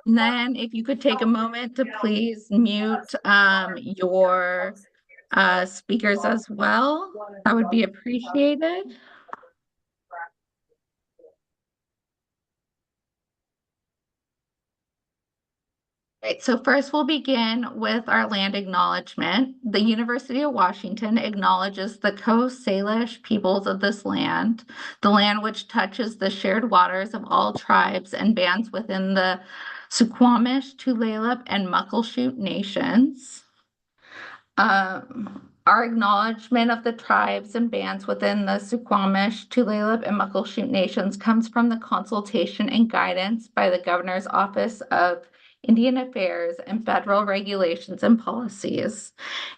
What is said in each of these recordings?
And then if you could take a moment to please mute your speakers as well, that would be appreciated. Right, so first we'll begin with our land acknowledgement. The University of Washington acknowledges the Coast Salish peoples of this land, the land which touches the shared waters of all tribes and bands within the Suquamish, Tulalip, and Muckleshoot nations. Our acknowledgement of the tribes and bands within the Suquamish, Tulalip, and Muckleshoot nations comes from the consultation and guidance by the Governor's Office of Indian Affairs and federal regulations and policies.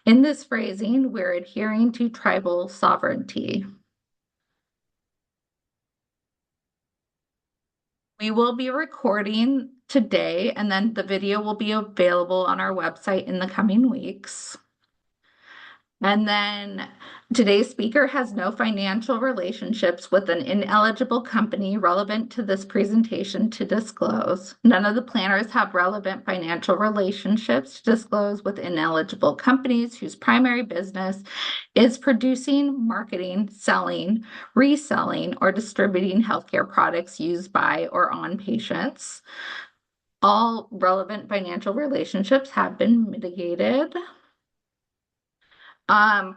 In this phrasing, we're adhering to tribal sovereignty. We will be recording today, and then the video will be available on our website in the coming weeks. And then today's speaker has no financial relationships with an ineligible company relevant to this presentation to disclose. None of the planners have relevant financial relationships to disclose with ineligible companies whose primary business is producing, marketing, selling, reselling, or distributing healthcare products used by or on patients. All relevant financial relationships have been mitigated.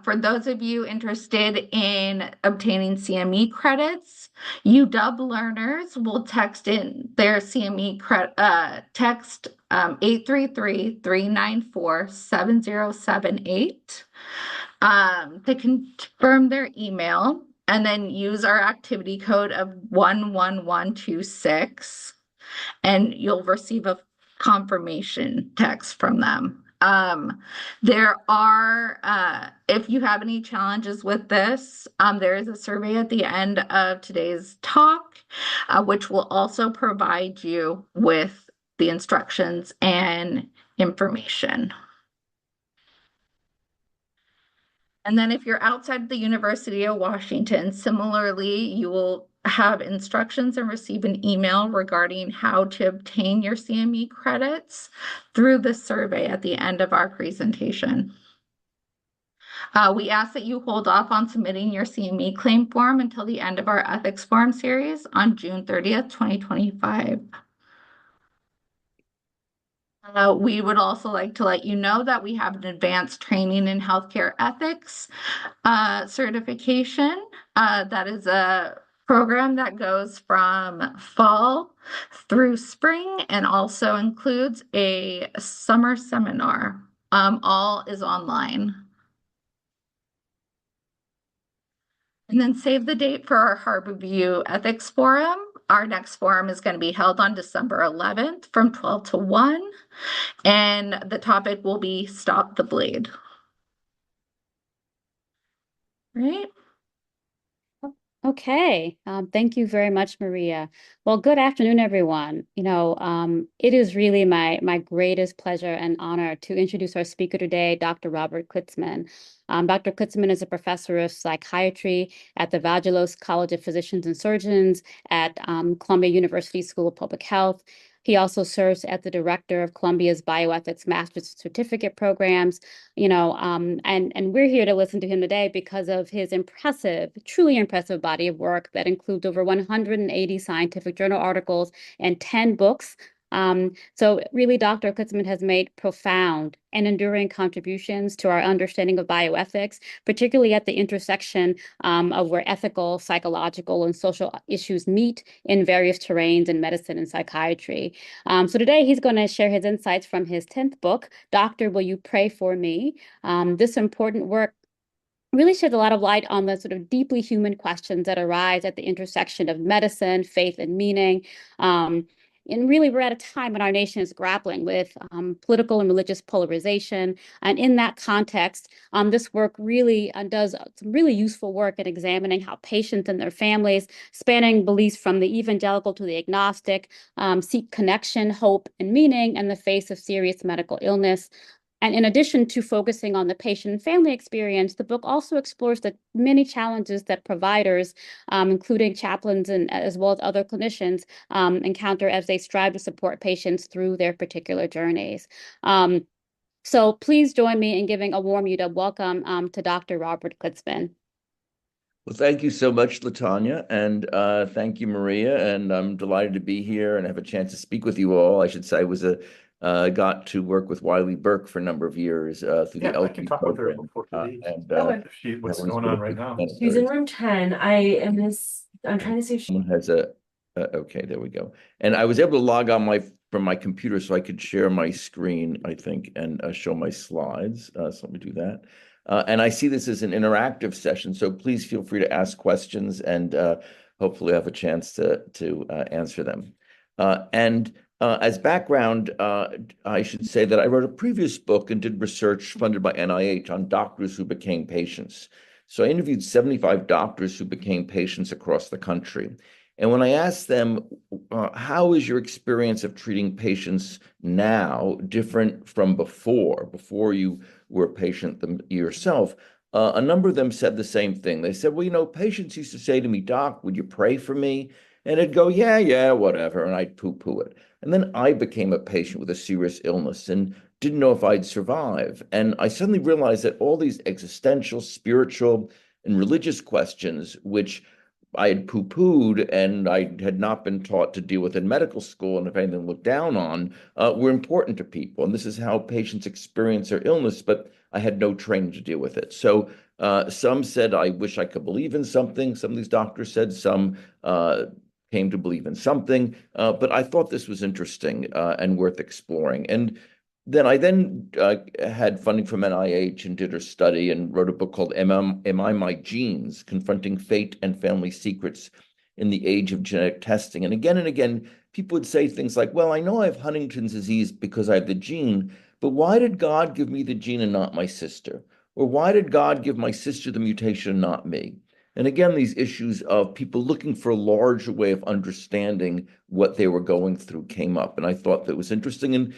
For those of you interested in obtaining CME credits, UW learners will text in their CME text 833-394-7078 to confirm their email, and then use our activity code of 11126, and you'll receive a confirmation text from them. There are, if you have any challenges with this, there is a survey at the end of today's talk, which will also provide you with the instructions and information. And then if you're outside the University of Washington, similarly, you will have instructions and receive an email regarding how to obtain your CME credits through the survey at the end of our presentation. We ask that you hold off on submitting your CME claim form until the end of our ethics forum series on June 30th, 2025. We would also like to let you know that we have an advanced training in healthcare ethics certification. That is a program that goes from fall through spring and also includes a summer seminar. All is online. And then save the date for our Harborview Ethics Forum. Our next forum is going to be held on December 11th from 12 to 1, and the topic will be Stop the Bleed. Right? Okay, thank you very much, Maria. Well, good afternoon, everyone. It is really my greatest pleasure and honor to introduce our speaker today, Dr. Robert Klitzman. Dr. Klitzman is a professor of psychiatry at the Vagelos College of Physicians and Surgeons at Columbia University School of Public Health. He also serves as the director of Columbia's Bioethics Master's Certificate programs, and we're here to listen to him today because of his impressive, truly impressive body of work that includes over 180 scientific journal articles and 10 books. So really, Dr. Klitzman has made profound and enduring contributions to our understanding of bioethics, particularly at the intersection of where ethical, psychological, and social issues meet in various terrains in medicine and psychiatry. So today he's going to share his insights from his 10th book, Doctor, Will You Pray For Me? This important work really sheds a lot of light on the sort of deeply human questions that arise at the intersection of medicine, faith, and meaning. And really, we're at a time when our nation is grappling with political and religious polarization. And in that context, this work really does some really useful work in examining how patients and their families, spanning beliefs from the evangelical to the agnostic, seek connection, hope, and meaning in the face of serious medical illness. And in addition to focusing on the patient and family experience, the book also explores the many challenges that providers, including chaplains and as well as other clinicians, encounter as they strive to support patients through their particular journeys. So please join me in giving a warm welcome to Dr. Robert Klitzman. Well, thank you so much, Latanya, and thank you, Maria. And I'm delighted to be here and have a chance to speak with you all. I should say I was got to work with Wiley Burke for a number of years through the I can LP talk with her program. before she leaves. And What's that was going sort on of right now? She's in room 10. I'm trying to see if she. Someone has okay, there we go. And I was able to log on from my computer so I could share my screen, I think, and show my slides. So let me do that. And I see this as an interactive session, so please feel free to ask questions and hopefully have a chance to answer them. As background, I should say that I wrote a previous book and did research funded by NIH on doctors who became patients. So I interviewed 75 doctors who became patients across the country. And when I asked them, how is your experience of treating patients now different from before you were a patient yourself, a number of them said the same thing. They said, well, patients used to say to me, Doc, would you pray for me? And I'd go, yeah, whatever. And I'd poo-poo it. And then I became a patient with a serious illness and didn't know if I'd survive. And I suddenly realized that all these existential, spiritual, and religious questions, which I had poo-pooed and I had not been taught to deal with in medical school, and if anything looked down on, were important to people. And this is how patients experience their illness, but I had no training to deal with it. So some said, I wish I could believe in something. Some of these doctors said, some came to believe in something. But I thought this was interesting and worth exploring. And then I had funding from NIH and did a study and wrote a book called Am I My Genes? Confronting Fate and Family Secrets in the Age of Genetic Testing. And again, people would say things like, well, I know I have Huntington's disease because I have the gene, but why did God give me the gene and not my sister? Or why did God give my sister the mutation and not me? And again, these issues of people looking for a larger way of understanding what they were going through came up. And I thought that was interesting. And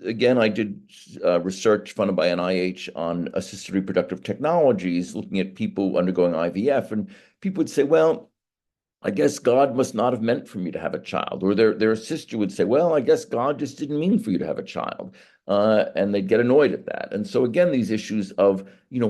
again, I did research funded by NIH on assisted reproductive technologies, looking at people undergoing IVF. And people would say, well, I guess God must not have meant for me to have a child. Or their sister would say, well, I guess God just didn't mean for you to have a child. And they'd get annoyed at that. And so again, these issues of,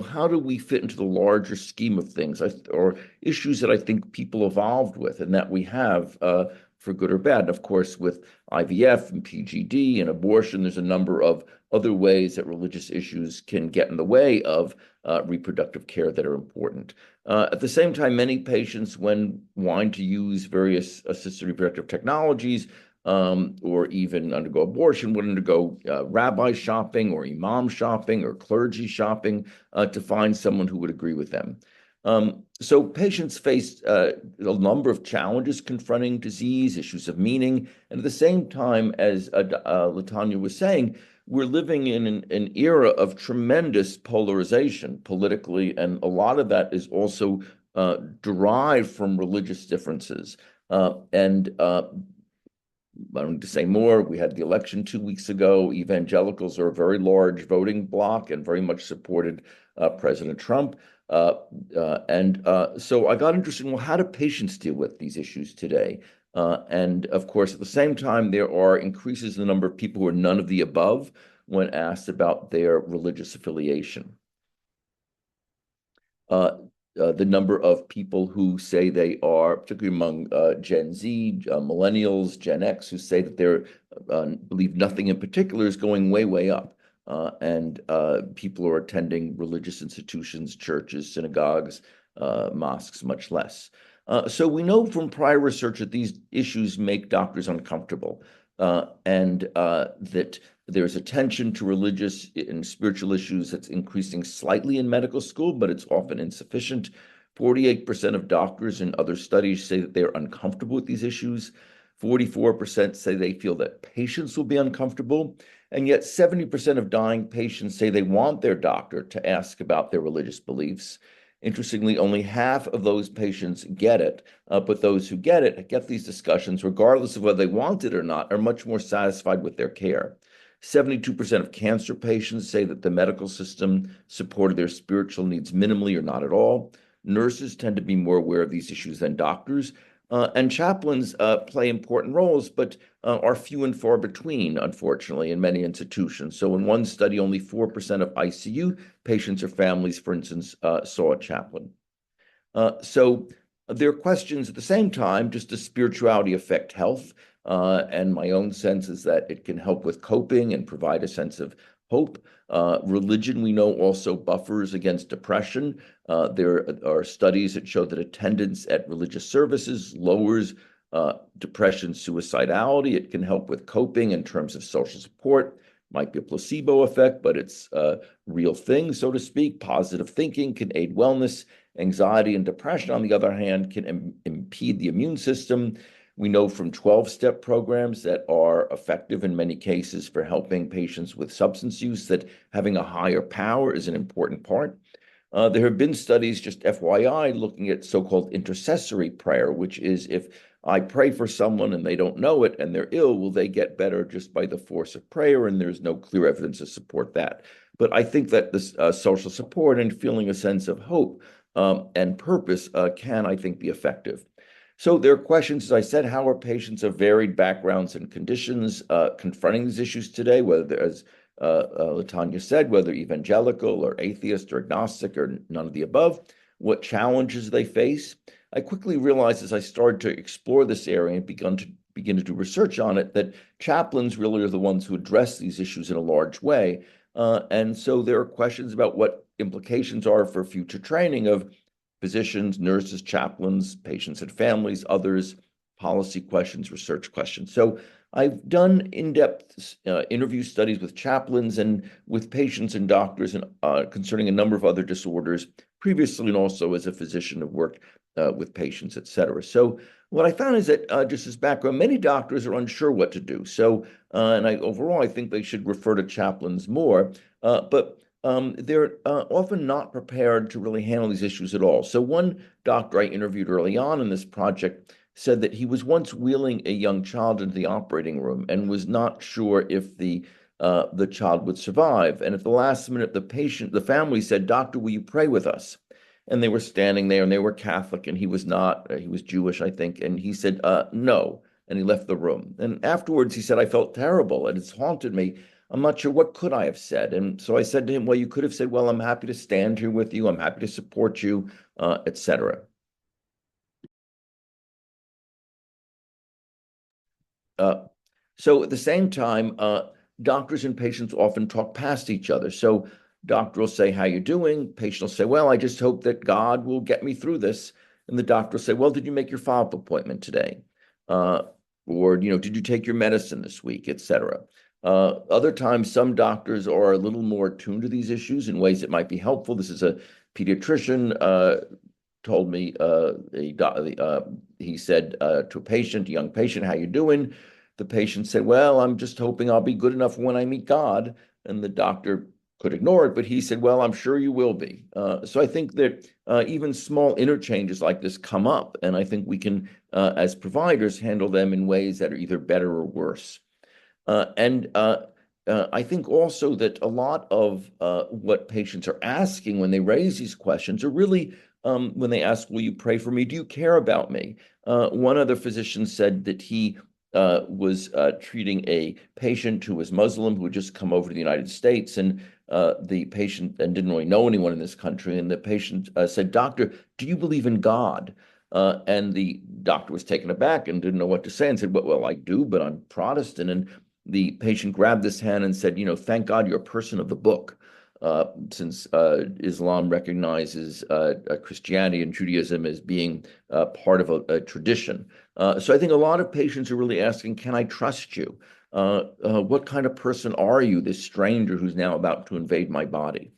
how do we fit into the larger scheme of things, or issues that I think people evolved with and that we have for good or bad. And of course, with IVF and PGD and abortion, there's a number of other ways that religious issues can get in the way of reproductive care that are important. At the same time, many patients, when wanting to use various assisted reproductive technologies, or even undergo abortion, would undergo rabbi shopping or imam shopping or clergy shopping to find someone who would agree with them. So patients face a number of challenges confronting disease, issues of meaning, and at the same time, as Latanya was saying, we're living in an era of tremendous polarization politically, and a lot of that is also derived from religious differences. I don't need to say more. We had the election 2 weeks ago. Evangelicals are a very large voting bloc and very much supported President Trump. So I got interested in, well, how do patients deal with these issues today? And of course, at the same time, there are increases in the number of people who are none of the above when asked about their religious affiliation. The number of people who say they are, particularly among Gen Z, millennials, Gen X, who say that they believe nothing in particular, is going way, way up. And people are attending religious institutions, churches, synagogues, mosques, much less. So we know from prior research that these issues make doctors uncomfortable, and that there's attention to religious and spiritual issues that's increasing slightly in medical school, but it's often insufficient. 48% of doctors in other studies say that they're uncomfortable with these issues. 44% say they feel that patients will be uncomfortable. And yet 70% of dying patients say they want their doctor to ask about their religious beliefs. Interestingly, only half of those patients get it, but those who get these discussions, regardless of whether they want it or not, are much more satisfied with their care. 72% of cancer patients say that the medical system supported their spiritual needs minimally or not at all. Nurses tend to be more aware of these issues than doctors. And chaplains play important roles, but are few and far between, unfortunately, in many institutions. So in one study, only 4% of ICU patients or families, for instance, saw a chaplain. So there are questions at the same time, just does spirituality affect health? And my own sense is that it can help with coping and provide a sense of hope. Religion, we know, also buffers against depression. There are studies that show that attendance at religious services lowers depression, suicidality. It can help with coping in terms of social support. Might be a placebo effect, but it's a real thing, so to speak. Positive thinking can aid wellness. Anxiety and depression, on the other hand, can impede the immune system. We know from 12-step programs that are effective in many cases for helping patients with substance use that having a higher power is an important part. There have been studies, just FYI, looking at so-called intercessory prayer, which is if I pray for someone and they don't know it and they're ill, will they get better just by the force of prayer? And there's no clear evidence to support that. But I think that this social support and feeling a sense of hope and purpose can, I think, be effective. So there are questions, as I said, how are patients of varied backgrounds and conditions confronting these issues today, whether, as Latanya said, whether evangelical or atheist or agnostic or none of the above, what challenges they face. I quickly realized as I started to explore this area and begin to do research on it, that chaplains really are the ones who address these issues in a large way. And so there are questions about what implications are for future training of physicians, nurses, chaplains, patients and families, others, policy questions, research questions. So I've done in-depth interview studies with chaplains and with patients and doctors and concerning a number of other disorders previously, and also as a physician have worked with patients, et cetera. So what I found is that just as background, many doctors are unsure what to do. So, and overall, I think they should refer to chaplains more, but they're often not prepared to really handle these issues at all. So one doctor I interviewed early on in this project said that he was once wheeling a young child into the operating room and was not sure if the child would survive. And at the last minute, the family said, "Doctor, will you pray with us?" And they were standing there and they were Catholic and he was not, he was Jewish, I think. And he said, no. And he left the room. And afterwards he said, "I felt terrible and it's haunted me. I'm not sure what could I have said." And so I said to him, "Well, you could have said, well, I'm happy to stand here with you. I'm happy to support you, et cetera." So at the same time, doctors and patients often talk past each other. So doctor will say, "How you doing?" Patient will say, "Well, I just hope that God will get me through this." And the doctor will say, "Well, did you make your follow-up appointment today? Or, did you take your medicine this week, et cetera." Other times, some doctors are a little more attuned to these issues in ways that might be helpful. This is a pediatrician told me, he said to a patient, a young patient, "How you doing?" The patient said, "Well, I'm just hoping I'll be good enough when I meet God." And the doctor could ignore it, but he said, "Well, I'm sure you will be." So I think that even small interchanges like this come up, and I think we can, as providers, handle them in ways that are either better or worse. I think also that a lot of what patients are asking when they raise these questions are really when they ask, "Will you pray for me? Do you care about me?" One other physician said that he was treating a patient who was Muslim who had just come over to the United States, and the patient and didn't really know anyone in this country. And the patient said, "Doctor, do you believe in God?" And the doctor was taken aback and didn't know what to say and said, "Well, I do, but I'm Protestant." And the patient grabbed his hand and said, "Thank God you're a person of the book." Since Islam recognizes Christianity and Judaism as being part of a tradition. So I think a lot of patients are really asking, "Can I trust you? What kind of person are you, this stranger who's now about to invade my body?"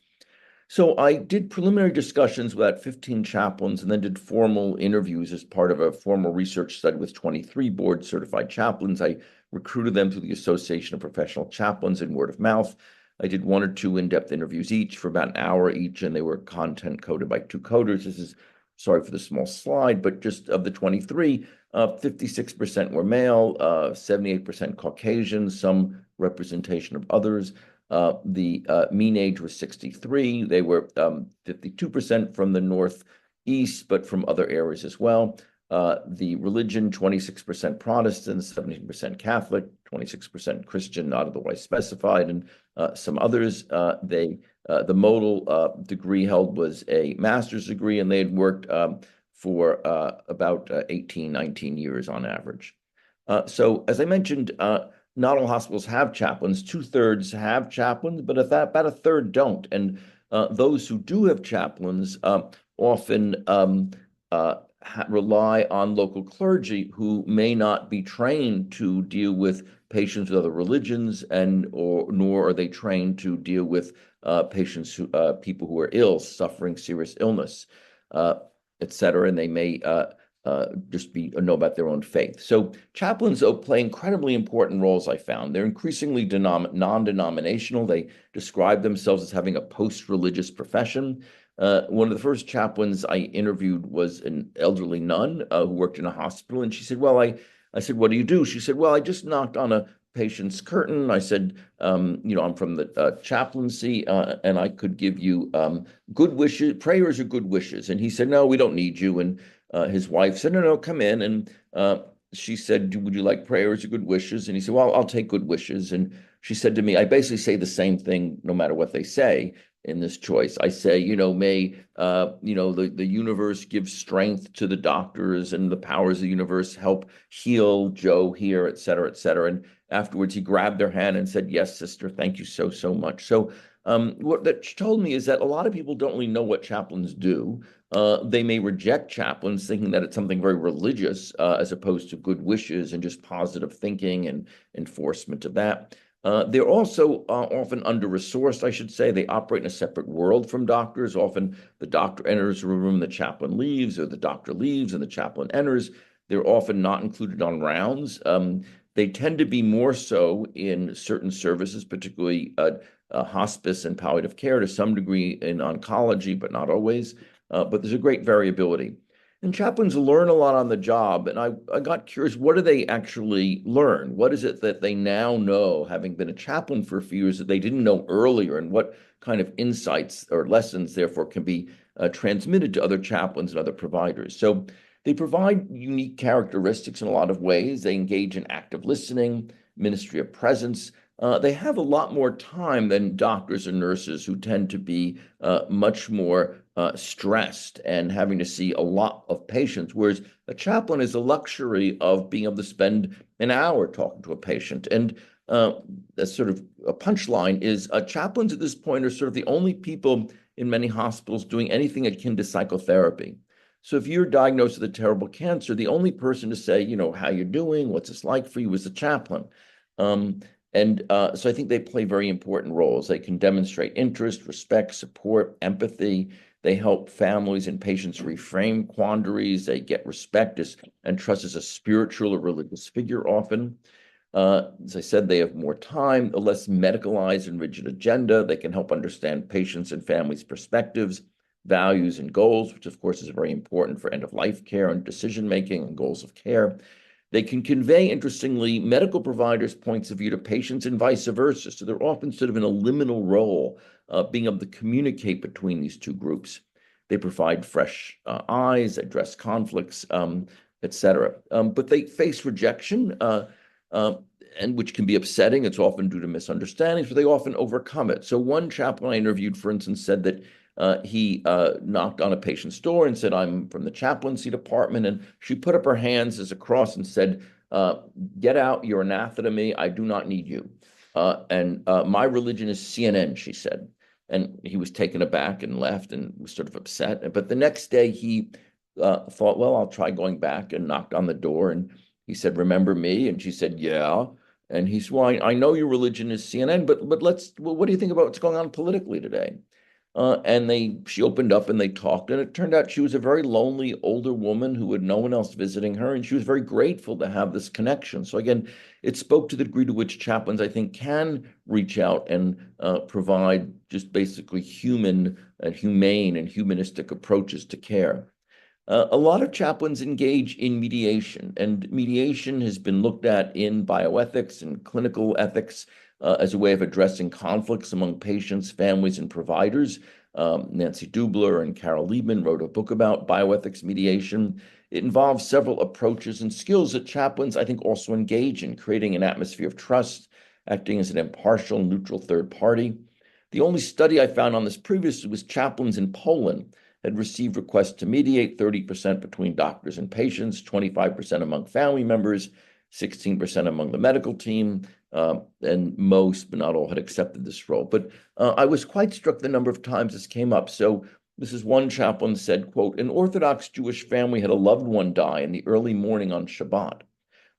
So I did preliminary discussions with about 15 chaplains and then did formal interviews as part of a formal research study with 23 board certified chaplains. I recruited them through the Association of Professional Chaplains and word of mouth. I did 1 or 2 in-depth interviews each for about an hour each, and they were content coded by 2 coders. This is, sorry for the small slide, but just of the 23, 56% were male, 78% Caucasian, some representation of others. The mean age was 63. They were 52% from the Northeast, but from other areas as well. The religion, 26% Protestant, 17% Catholic, 26% Christian, not otherwise specified, and some others. The modal degree held was a master's degree, and they had worked for about 18, 19 years on average. So as I mentioned, not all hospitals have chaplains. 2/3 have chaplains, but about a third don't. And those who do have chaplains often rely on local clergy who may not be trained to deal with patients with other religions, nor are they trained to deal with people who are ill, suffering serious illness, et cetera, and they may just know about their own faith. So chaplains play incredibly important roles, I found. They're increasingly non-denominational. They describe themselves as having a post-religious profession. One of the first chaplains I interviewed was an elderly nun who worked in a hospital, and she said, well, I said, what do you do? She said, well, I just knocked on a patient's curtain. I said, I'm from the chaplaincy, and I could give you good wishes, prayers or good wishes. And he said, no, we don't need you. And his wife said, no, come in. And she said, would you like prayers or good wishes? And he said, well, I'll take good wishes. And she said to me, I basically say the same thing no matter what they say in this choice. I say, may the universe give strength to the doctors, and the powers of the universe help heal Joe here, et cetera, et cetera. And afterwards, he grabbed their hand and said, yes, sister, thank you so, so much. So what that she told me is that a lot of people don't really know what chaplains do. They may reject chaplains thinking that it's something very religious as opposed to good wishes and just positive thinking and enforcement of that. They're also often under-resourced, I should say. They operate in a separate world from doctors. Often the doctor enters a room, the chaplain leaves, or the doctor leaves and the chaplain enters. They're often not included on rounds. They tend to be more so in certain services, particularly hospice and palliative care, to some degree in oncology, but not always. But there's a great variability. And chaplains learn a lot on the job. And I got curious, what do they actually learn? What is it that they now know, having been a chaplain for a few years, that they didn't know earlier? And what kind of insights or lessons, therefore, can be transmitted to other chaplains and other providers? So they provide unique characteristics in a lot of ways. They engage in active listening, ministry of presence. They have a lot more time than doctors and nurses, who tend to be much more stressed and having to see a lot of patients, whereas a chaplain is a luxury of being able to spend an hour talking to a patient. And that's sort of a punchline is chaplains at this point are sort of the only people in many hospitals doing anything akin to psychotherapy. So if you're diagnosed with a terrible cancer, the only person to say, how you're doing, what's this like for you, is the chaplain. So I think they play very important roles. They can demonstrate interest, respect, support, empathy. They help families and patients reframe quandaries. They get respect and trust as a spiritual or religious figure often. As I said, they have more time, a less medicalized and rigid agenda. They can help understand patients' and families' perspectives, values, and goals, which of course is very important for end-of-life care and decision-making and goals of care. They can convey, interestingly, medical providers' points of view to patients and vice versa. So they're often sort of in a liminal role, being able to communicate between these two groups. They provide fresh eyes, address conflicts, et cetera. But they face rejection, and which can be upsetting. It's often due to misunderstandings, but they often overcome it. So one chaplain I interviewed, for instance, said that he knocked on a patient's door and said, I'm from the chaplaincy department. And she put up her hands as a cross and said, get out, you're anathema to me, I do not need you. My religion is CNN, she said. And he was taken aback and left and was sort of upset. But the next day he thought, well, I'll try going back, and knocked on the door. And he said, remember me? And she said, yeah. And he said, well, I know your religion is CNN, but what do you think about what's going on politically today? She opened up and they talked, and it turned out she was a very lonely older woman who had no one else visiting her, and she was very grateful to have this connection. So again, it spoke to the degree to which chaplains, I think, can reach out and provide just basically humane and humanistic approaches to care. A lot of chaplains engage in mediation, and mediation has been looked at in bioethics and clinical ethics. as a way of addressing conflicts among patients, families, and providers. Nancy Dubler and Carol Liebman wrote a book about bioethics mediation. It involves several approaches and skills that chaplains, I think, also engage in, creating an atmosphere of trust, acting as an impartial, neutral third party. The only study I found on this previously was chaplains in Poland had received requests to mediate 30% between doctors and patients, 25% among family members, 16% among the medical team, and most, but not all, had accepted this role. But I was quite struck the number of times this came up. So this is one chaplain said, quote, "An Orthodox Jewish family had a loved one die in the early morning on Shabbat.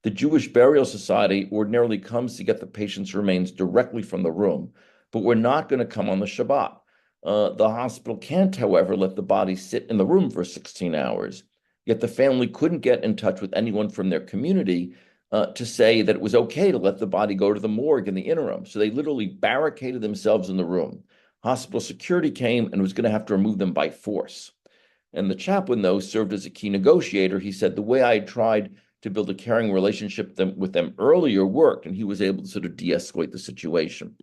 The Jewish Burial Society ordinarily comes to get the patient's remains directly from the room, but we're not going to come on the Shabbat. The hospital can't, however, let the body sit in the room for 16 hours. Yet the family couldn't get in touch with anyone from their community to say that it was okay to let the body go to the morgue in the interim. So they literally barricaded themselves in the room. Hospital security came and was going to have to remove them by force. And the chaplain, though, served as a key negotiator. He said, the way I had tried to build a caring relationship with them earlier worked, and he was able to sort of de-escalate the situation.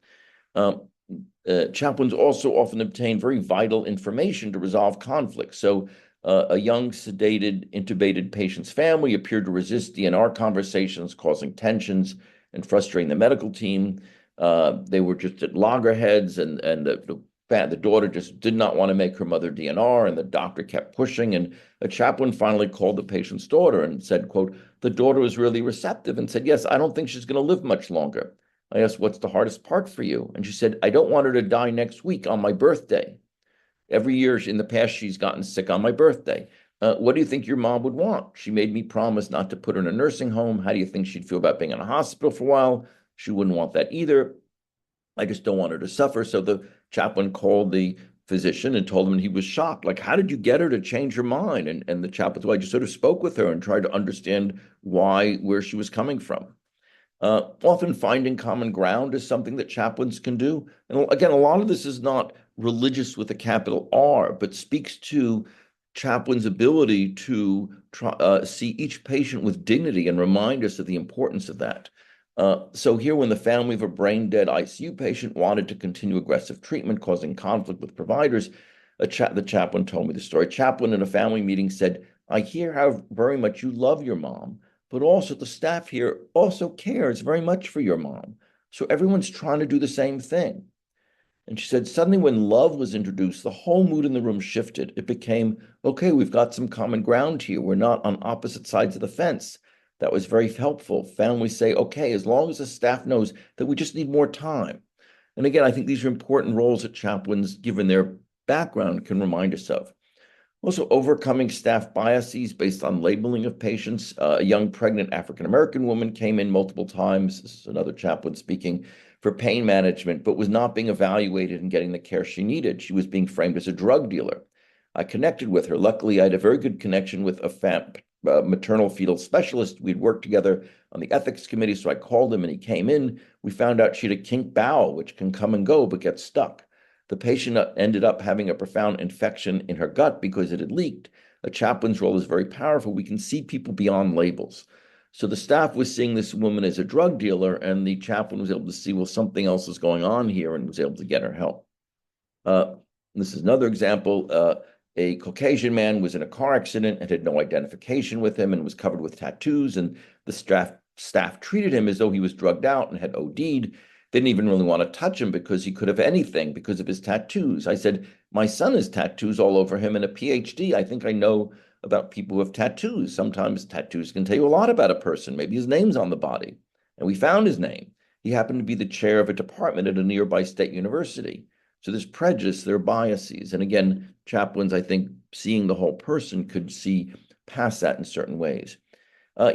Chaplains also often obtain very vital information to resolve conflicts. So a young, sedated, intubated patient's family appeared to resist DNR conversations, causing tensions and frustrating the medical team. They were just at loggerheads, and the daughter just did not want to make her mother DNR, and the doctor kept pushing. And a chaplain finally called the patient's daughter and said, quote, "The daughter was really receptive and said, yes, I don't think she's going to live much longer. I asked, what's the hardest part for you? And she said, I don't want her to die next week on my birthday. Every year in the past, she's gotten sick on my birthday. What do you think your mom would want? She made me promise not to put her in a nursing home. How do you think she'd feel about being in a hospital for a while? She wouldn't want that either. I just don't want her to suffer." So the chaplain called the physician and told him, and he was shocked. Like, how did you get her to change her mind? And the chaplain said, well, I just sort of spoke with her and tried to understand where she was coming from. Often finding common ground is something that chaplains can do. And again, a lot of this is not religious with a capital R, but speaks to chaplains' ability to see each patient with dignity and remind us of the importance of that. So here, when the family of a brain-dead ICU patient wanted to continue aggressive treatment, causing conflict with providers, the chaplain told me the story. Chaplain in a family meeting said, "I hear how very much you love your mom, but also the staff here also cares very much for your mom. So everyone's trying to do the same thing." And she said, suddenly when love was introduced, the whole mood in the room shifted. It became, okay, we've got some common ground here. We're not on opposite sides of the fence. That was very helpful. Families say, okay, as long as the staff knows that we just need more time. And again, I think these are important roles that chaplains, given their background, can remind us of. Also, overcoming staff biases based on labeling of patients. A young pregnant African-American woman came in multiple times, this is another chaplain speaking, for pain management, but was not being evaluated and getting the care she needed. She was being framed as a drug dealer. I connected with her. Luckily, I had a very good connection with a maternal fetal specialist. We'd worked together on the ethics committee, so I called him and he came in. We found out she had a kink bowel, which can come and go, but gets stuck. The patient ended up having a profound infection in her gut because it had leaked. A chaplain's role is very powerful. We can see people beyond labels. So the staff was seeing this woman as a drug dealer, and the chaplain was able to see, well, something else is going on here, and was able to get her help. This is another example. A Caucasian man was in a car accident and had no identification with him and was covered with tattoos, and the staff treated him as though he was drugged out and had OD'd. Didn't even really want to touch him because he could have anything because of his tattoos. I said, my son has tattoos all over him and a PhD. I think I know about people who have tattoos. Sometimes tattoos can tell you a lot about a person. Maybe his name's on the body. And we found his name. He happened to be the chair of a department at a nearby state university. So there's prejudice, there are biases. And again, chaplains, I think, seeing the whole person, could see past that in certain ways.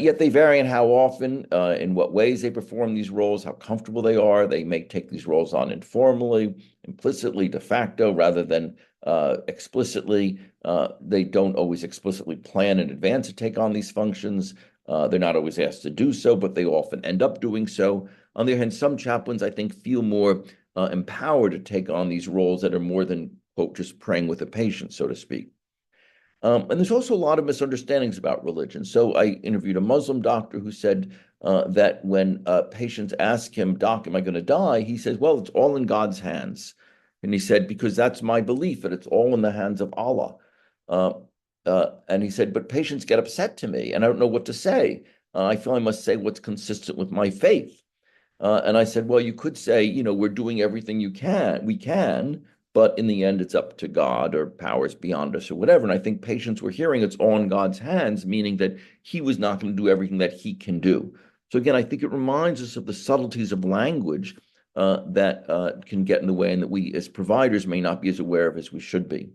Yet they vary in how often, in what ways they perform these roles, how comfortable they are. They may take these roles on informally, implicitly, de facto, rather than explicitly. They don't always explicitly plan in advance to take on these functions. They're not always asked to do so, but they often end up doing so. On the other hand, some chaplains, I think, feel more empowered to take on these roles that are more than, quote, just praying with a patient, so to speak. And there's also a lot of misunderstandings about religion. So I interviewed a Muslim doctor who said that when patients ask him, Doc, am I going to die? He says, well, it's all in God's hands. And he said, because that's my belief, that it's all in the hands of Allah. Uh, and he said, but patients get upset to me, and I don't know what to say. I feel I must say what's consistent with my faith. And I said, well, you could say, we're doing everything we can, but in the end, it's up to God or powers beyond us or whatever. And I think patients were hearing it's all in God's hands, meaning that he was not going to do everything that he can do. So again, I think it reminds us of the subtleties of language that can get in the way and that we as providers may not be as aware of as we should be.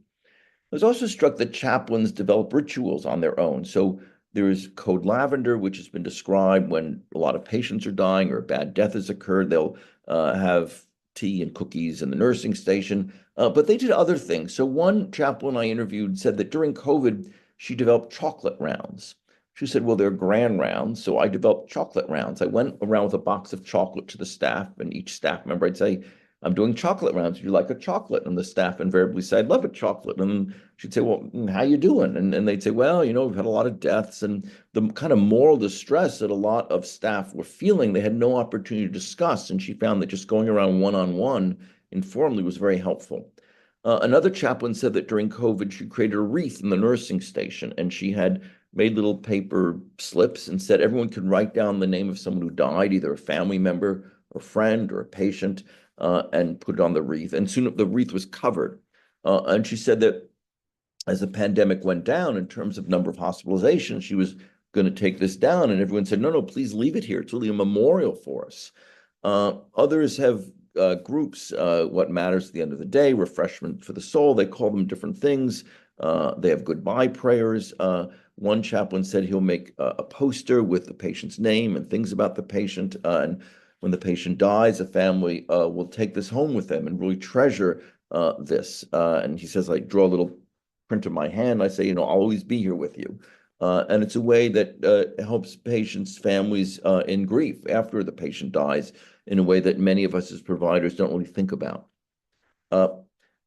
I was also struck that chaplains develop rituals on their own. So there is Code Lavender, which has been described when a lot of patients are dying or a bad death has occurred. They'll have tea and cookies in the nursing station, but they did other things. So one chaplain I interviewed said that during COVID, she developed chocolate rounds. She said, well, they're grand rounds, so I developed chocolate rounds. I went around with a box of chocolate to the staff, and each staff member, I'd say, I'm doing chocolate rounds. Would you like a chocolate? And the staff invariably say, I'd love a chocolate. And she'd say, well, how you doing? And they'd say, well, we've had a lot of deaths, and the kind of moral distress that a lot of staff were feeling, they had no opportunity to discuss. And she found that just going around one-on-one informally was very helpful. Another chaplain said that during COVID, she created a wreath in the nursing station, and she had made little paper slips and said everyone could write down the name of someone who died, either a family member or friend or a patient, and put it on the wreath. And soon the wreath was covered. And she said that as the pandemic went down in terms of number of hospitalizations, she was going to take this down. And everyone said, no, no, please leave it here. It's really a memorial for us. Others have groups, what matters at the end of the day, refreshment for the soul. They call them different things. They have goodbye prayers. One chaplain said he'll make a poster with the patient's name and things about the patient. And when the patient dies, the family will take this home with them and really treasure this. And he says, I draw a little print of my hand. I say, I'll always be here with you. And it's a way that helps patients, families in grief after the patient dies in a way that many of us as providers don't really think about.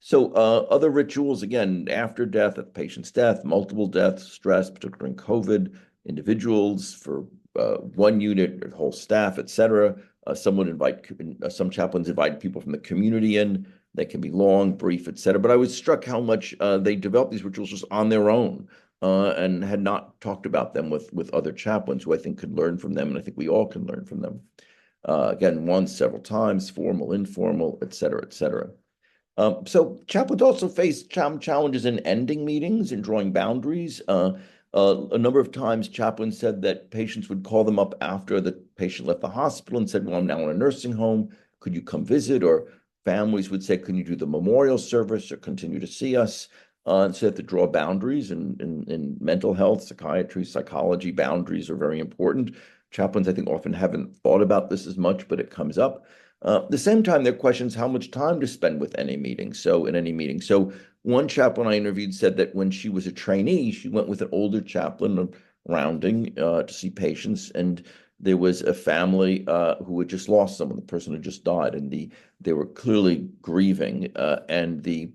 So other rituals, again, after death, at the patient's death, multiple deaths, stress, particularly during COVID, individuals for one unit, or whole staff, et cetera. Some chaplains invite people from the community in. They can be long, brief, et cetera. But I was struck how much they developed these rituals just on their own and had not talked about them with other chaplains who I think could learn from them, and I think we all can learn from them. Again, once, several times, formal, informal, et cetera, et cetera. So chaplains also face challenges in ending meetings and drawing boundaries. A number of times chaplains said that patients would call them up after the patient left the hospital and said, well, I'm now in a nursing home. Could you come visit? Or families would say, can you do the memorial service or continue to see us? And so they have to draw boundaries in mental health, psychiatry, psychology. Boundaries are very important. Chaplains, I think, often haven't thought about this as much, but it comes up. At the same time, there are questions how much time to spend with any meeting. So one chaplain I interviewed said that when she was a trainee, she went with an older chaplain rounding to see patients, and there was a family who had just lost someone. The person had just died, and they were clearly grieving. And the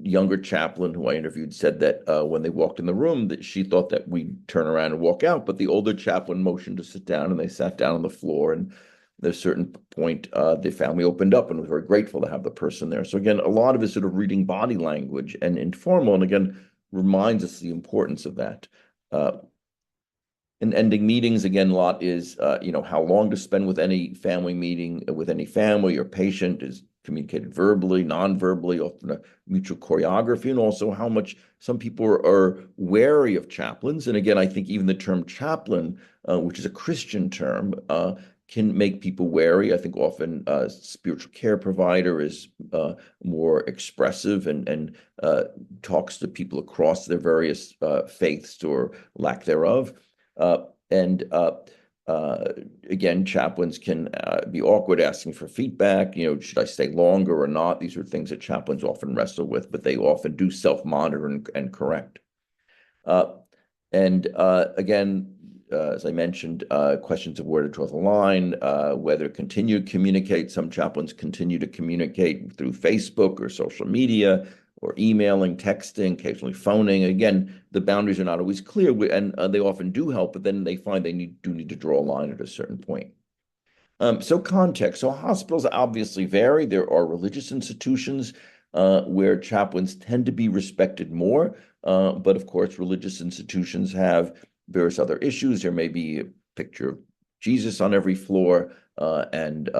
younger chaplain who I interviewed said that when they walked in the room, that she thought that we'd turn around and walk out, but the older chaplain motioned to sit down, and they sat down on the floor. And at a certain point, the family opened up and was very grateful to have the person there. So again, a lot of it is sort of reading body language and informal, and again, reminds us the importance of that. In ending meetings, again, a lot is, how long to spend with any family meeting, with any family or patient is communicated verbally, non-verbally, often a mutual choreography, and also how much some people are wary of chaplains. And again, I think even the term chaplain, which is a Christian term, can make people wary. I think often spiritual care provider is more expressive and talks to people across their various faiths or lack thereof. Again, chaplains can be awkward asking for feedback. Should I stay longer or not? These are things that chaplains often wrestle with, but they often do self-monitor and correct. Again, as I mentioned, questions of where to draw the line, whether continue to communicate. Some chaplains continue to communicate through Facebook or social media, or emailing, texting, occasionally phoning. Again, the boundaries are not always clear, and they often do help, but then they find they do need to draw a line at a certain point. So context. So hospitals obviously vary. There are religious institutions where chaplains tend to be respected more, but of course, religious institutions have various other issues. There may be a picture of Jesus on every floor, and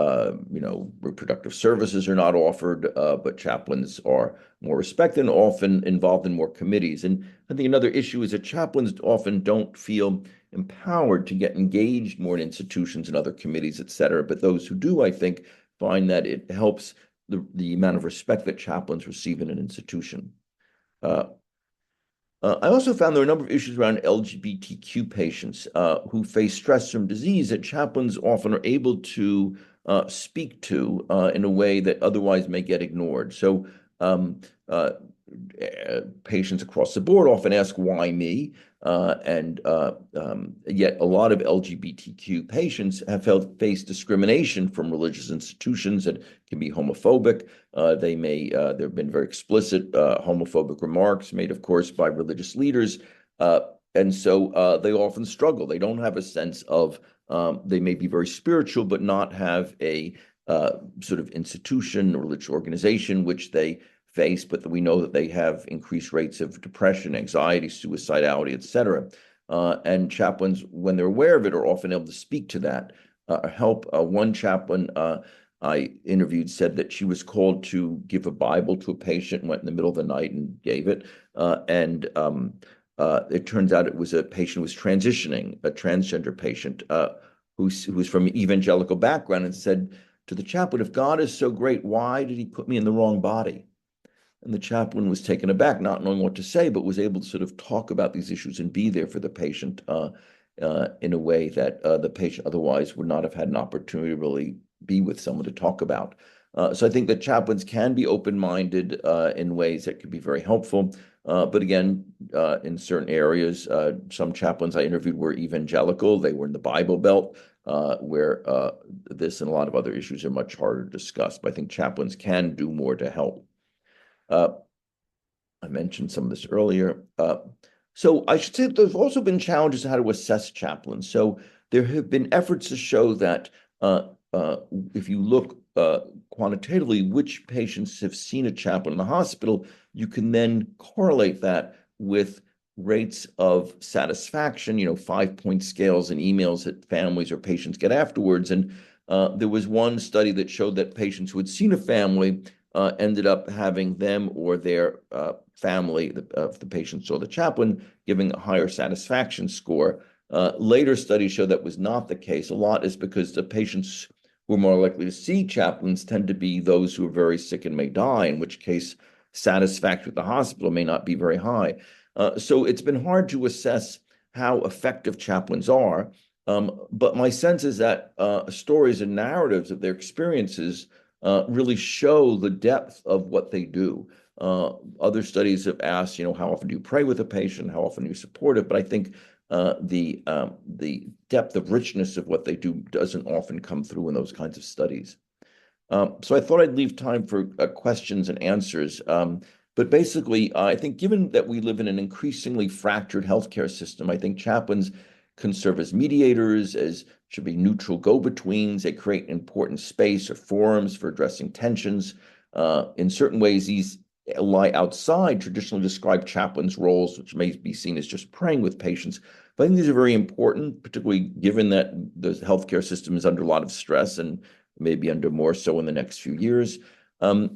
reproductive services are not offered, but chaplains are more respected and often involved in more committees. And I think another issue is that chaplains often don't feel empowered to get engaged more in institutions and other committees, et cetera. But those who do, I think, find that it helps the amount of respect that chaplains receive in an institution. I also found there are a number of issues around LGBTQ patients who face stress from disease that chaplains often are able to speak to in a way that otherwise may get ignored. So patients across the board often ask, why me? And yet a lot of LGBTQ patients have faced discrimination from religious institutions that can be homophobic. There have been very explicit homophobic remarks made, of course, by religious leaders. And so they often struggle. They don't have a sense of, they may be very spiritual, but not have a sort of institution, or religious organization, which they face, but we know that they have increased rates of depression, anxiety, suicidality, et cetera. And chaplains, when they're aware of it, are often able to speak to that, help. One chaplain I interviewed said that she was called to give a Bible to a patient, went in the middle of the night and gave it. It turns out it was a patient who was transitioning, a transgender patient who's from an evangelical background, and said to the chaplain, if God is so great, why did he put me in the wrong body? And the chaplain was taken aback, not knowing what to say, but was able to sort of talk about these issues and be there for the patient in a way that the patient otherwise would not have had an opportunity to really be with someone to talk about. So I think that chaplains can be open-minded in ways that could be very helpful. But again, in certain areas, some chaplains I interviewed were evangelical. They were in the Bible Belt, where this and a lot of other issues are much harder to discuss. But I think chaplains can do more to help. I mentioned some of this earlier. So I should say that there's also been challenges in how to assess chaplains. So there have been efforts to show that if you look quantitatively, which patients have seen a chaplain in the hospital, you can then correlate that with rates of satisfaction, 5-point scales and emails that families or patients get afterwards. And there was one study that showed that patients who had seen a family ended up having them or their family, if the patient saw the chaplain, giving a higher satisfaction score. Later studies show that was not the case. A lot is because the patients who are more likely to see chaplains tend to be those who are very sick and may die, in which case satisfaction at the hospital may not be very high. So it's been hard to assess how effective chaplains are. But my sense is that stories and narratives of their experiences really show the depth of what they do. Other studies have asked, how often do you pray with a patient? How often do you support it? But I think the depth of richness of what they do doesn't often come through in those kinds of studies. So I thought I'd leave time for questions and answers. But basically, I think given that we live in an increasingly fractured healthcare system, I think chaplains can serve as mediators, should be neutral go-betweens. They create important space or forums for addressing tensions. In certain ways, these lie outside traditionally described chaplains' roles, which may be seen as just praying with patients. But I think these are very important, particularly given that the healthcare system is under a lot of stress and maybe under more so in the next few years.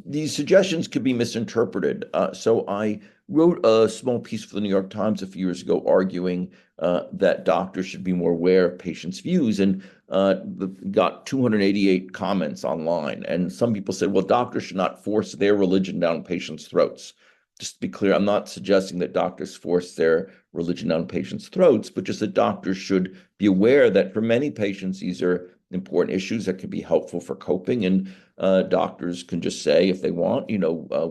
These suggestions could be misinterpreted. So I wrote a small piece for the New York Times a few years ago arguing that doctors should be more aware of patients' views, and got 288 comments online. And some people said, well, doctors should not force their religion down patients' throats. Just to be clear, I'm not suggesting that doctors force their religion down patients' throats, but just that doctors should be aware that for many patients, these are important issues that could be helpful for coping. And doctors can just say, if they want,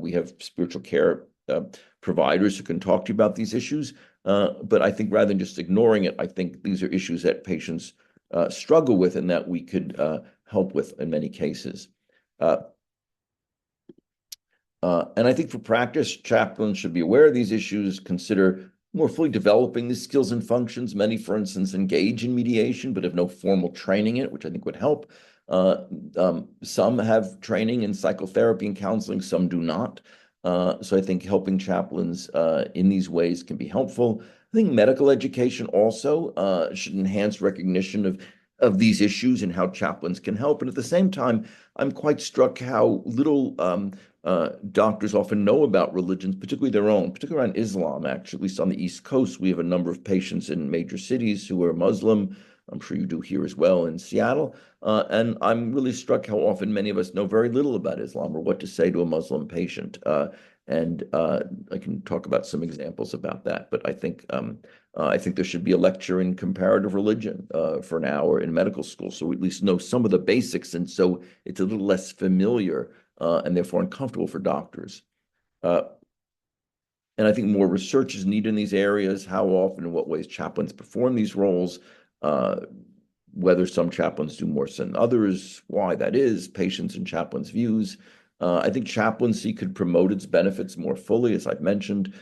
we have spiritual care providers who can talk to you about these issues. But I think rather than just ignoring it, I think these are issues that patients struggle with and that we could help with in many cases. And I think for practice, chaplains should be aware of these issues, consider more fully developing the skills and functions. Many, for instance, engage in mediation, but have no formal training in it, which I think would help. Some have training in psychotherapy and counseling, some do not. So I think helping chaplains in these ways can be helpful. I think medical education also should enhance recognition of these issues and how chaplains can help. And at the same time, I'm quite struck how little doctors often know about religions, particularly their own, particularly around Islam, actually. At least on the East Coast, we have a number of patients in major cities who are Muslim. I'm sure you do here as well in Seattle. And I'm really struck how often many of us know very little about Islam or what to say to a Muslim patient. And I can talk about some examples about that. But I think there should be a lecture in comparative religion for an hour in medical school, so we at least know some of the basics, and so it's a little less familiar and therefore uncomfortable for doctors. And I think more research is needed in these areas, how often and what ways chaplains perform these roles, whether some chaplains do more than others, why that is, patients' and chaplains' views. I think chaplaincy could promote its benefits more fully, as I've mentioned.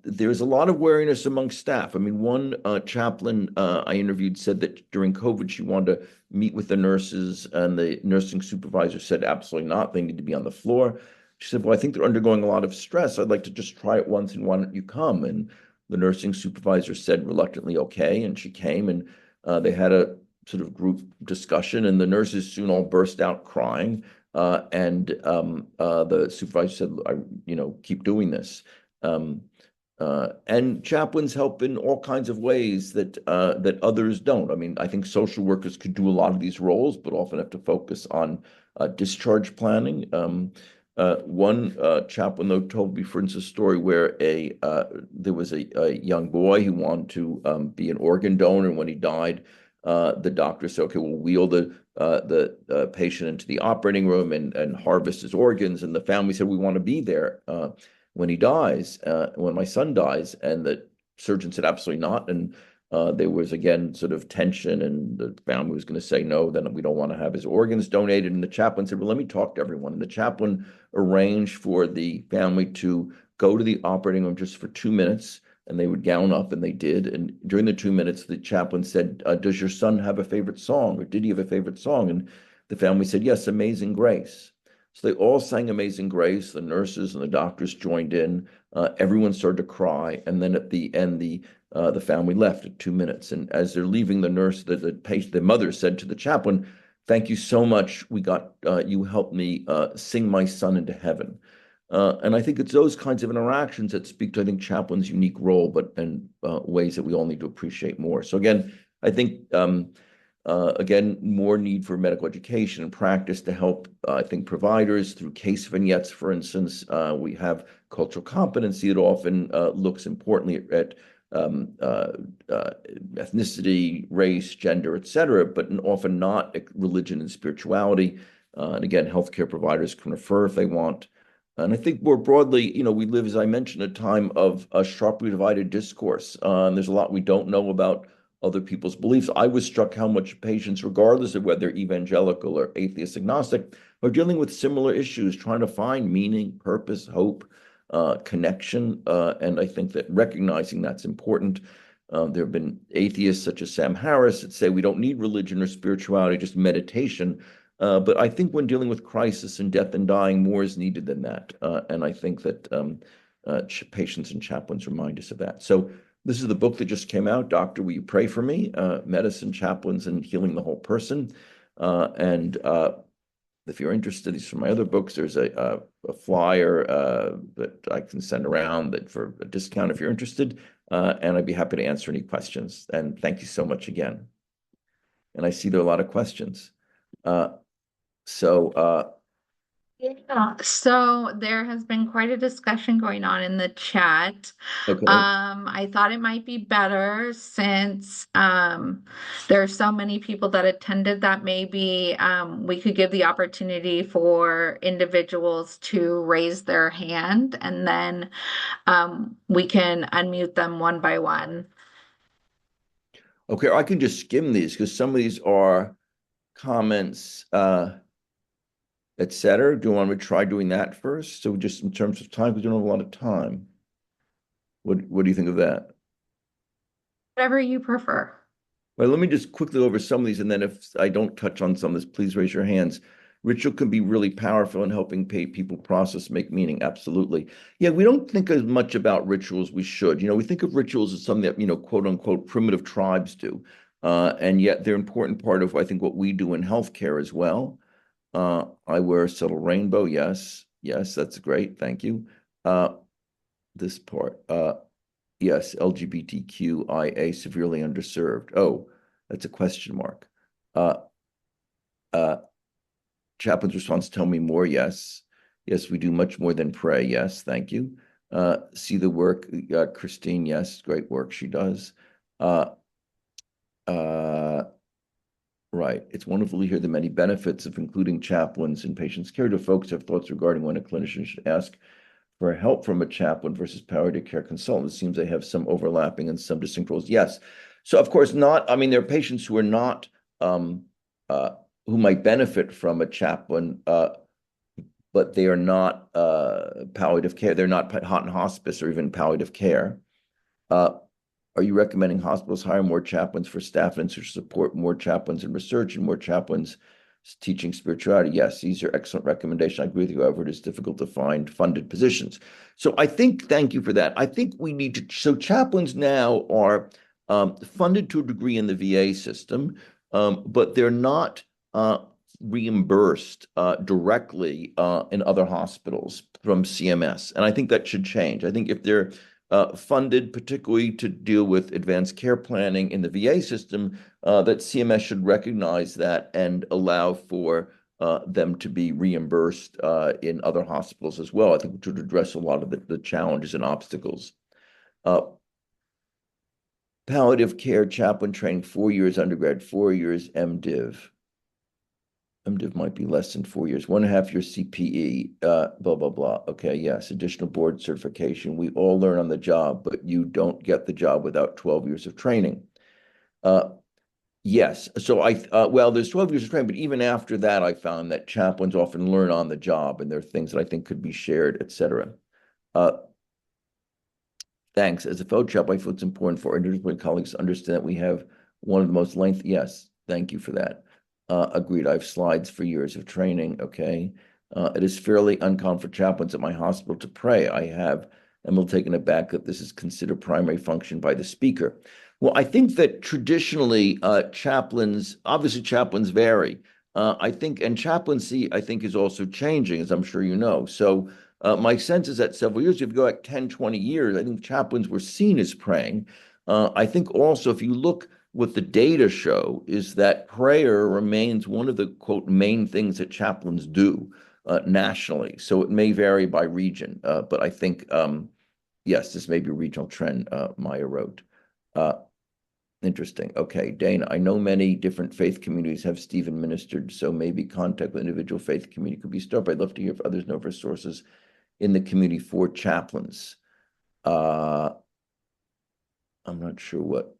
There's a lot of wariness among staff. I mean, one chaplain I interviewed said that during COVID, she wanted to meet with the nurses, and the nursing supervisor said, absolutely not, they need to be on the floor. She said, well, I think they're undergoing a lot of stress. I'd like to just try it once, and why don't you come? And the nursing supervisor said reluctantly, okay. And she came, and they had a sort of group discussion, and the nurses soon all burst out crying. And the supervisor said, keep doing this. And chaplains help in all kinds of ways that others don't. I mean, I think social workers could do a lot of these roles, but often have to focus on discharge planning. One chaplain, though, told me, for instance, a story where there was a young boy who wanted to be an organ donor, and when he died, the doctor said, "Okay, we'll wheel the patient into the operating room and harvest his organs." And the family said, "We want to be there when he dies, when my son dies." And the surgeon said, "Absolutely not." And there was again sort of tension, and the family was going to say no, then we don't want to have his organs donated. And the chaplain said, "Well, let me talk to everyone." And the chaplain arranged for the family to go to the operating room just for 2 minutes, and they would gown up, and they did. And during the 2 minutes, the chaplain said, "Does your son have a favorite song, or did he have a favorite song?" And the family said, "Yes, Amazing Grace." So they all sang Amazing Grace. The nurses and the doctors joined in. Everyone started to cry. And then at the end, the family left at 2 minutes. And as they're leaving, the mother said to the chaplain, "Thank you so much. You helped me sing my son into heaven." And I think it's those kinds of interactions that speak to, I think, chaplain's unique role, and ways that we all need to appreciate more. So again, I think more need for medical education and practice to help, I think, providers through case vignettes, for instance. We have cultural competency that often looks importantly at ethnicity, race, gender, et cetera, but often not religion and spirituality. And again, healthcare providers can refer if they want. And I think more broadly, we live, as I mentioned, a time of a sharply divided discourse. And there's a lot we don't know about other people's beliefs. I was struck how much patients, regardless of whether evangelical or atheist, agnostic, are dealing with similar issues, trying to find meaning, purpose, hope, connection. And I think that recognizing that's important. There have been atheists such as Sam Harris that say we don't need religion or spirituality, just meditation. But I think when dealing with crisis and death and dying, more is needed than that. And I think that patients and chaplains remind us of that. So this is the book that just came out, Doctor, Will You Pray for Me? Medicine, Chaplains, and Healing the Whole Person. And if you're interested, these are my other books. There's a flyer that I can send around for a discount if you're interested. And I'd be happy to answer any questions. And thank you so much again. And I see there are a lot of questions. Yeah, so there has been quite a discussion going on in the chat. Okay. I thought it might be better since there are so many people that attended that maybe we could give the opportunity for individuals to raise their hand, and then we can unmute them one by one. Okay, I can just skim these because some of these are comments. etc. Do you want me to try doing that first? So just in terms of time, because we don't have a lot of time. What do you think of that? Whatever you prefer. Well, let me just quickly over some of these, and then if I don't touch on some of this, please raise your hands. Ritual can be really powerful in helping people process, make meaning. Absolutely. Yeah, we don't think as much about rituals we should. We think of rituals as something that, quote unquote, primitive tribes do. And yet they're an important part of, I think, what we do in healthcare as well. I wear a subtle rainbow. Yes. Yes, that's great. Thank you. This part. Yes, LGBTQIA severely underserved. Oh, that's a question mark. Chaplain's response, tell me more. Yes. Yes, we do much more than pray. Yes, thank you. See the work, Christine. Yes, great work she does. Uh, right. It's wonderful to hear the many benefits of including chaplains in patients' care. Do folks have thoughts regarding when a clinician should ask for help from a chaplain versus palliative care consultant? It seems they have some overlapping and some distinct roles. Yes. So of course not, I mean, there are patients who are not, who might benefit from a chaplain, but they are not palliative care. They're not hot and hospice or even palliative care. Are you recommending hospitals hire more chaplains for staff and to support more chaplains in research and more chaplains teaching spirituality? Yes, these are excellent recommendations. I agree with you. However, it is difficult to find funded positions. So I think, thank you for that. I think we need to, so chaplains now are funded to a degree in the VA system, but they're not reimbursed directly in other hospitals from CMS. And I think that should change. I think if they're funded, particularly to deal with advanced care planning in the VA system, that CMS should recognize that and allow for them to be reimbursed in other hospitals as well. I think to address a lot of the challenges and obstacles. Palliative care chaplain training, 4 years undergrad, 4 years MDiv. MDiv might be less than 4 years, 1.5 years CPE, blah, blah, blah. Okay, yes, additional board certification. We all learn on the job, but you don't get the job without 12 years of training. Yes, so well, there's 12 years of training, but even after that, I found that chaplains often learn on the job, and there are things that I think could be shared, et cetera. Thanks. As a fellow chaplain, I feel it's important for our interdisciplinary colleagues to understand that we have one of the most lengthy, yes, thank you for that. Agreed. I have slides for years of training. Okay. It is fairly uncommon for chaplains at my hospital to pray. I have, and we'll take it back that this is considered primary function by the speaker. Well, I think that traditionally chaplains, obviously chaplains vary. I think, and chaplaincy, I think, is also changing, as I'm sure you know. So my sense is that several years, if you go back 10, 20 years, I think chaplains were seen as praying. I think also if you look, what the data show is that prayer remains one of the, quote, main things that chaplains do nationally. So it may vary by region, but I think, yes, this may be a regional trend, Maya wrote. Interesting. Okay, Dana, I know many different faith communities have Stephen ministered, so maybe contact with individual faith community could be started. I'd love to hear if others know of resources in the community for chaplains. I'm not sure what...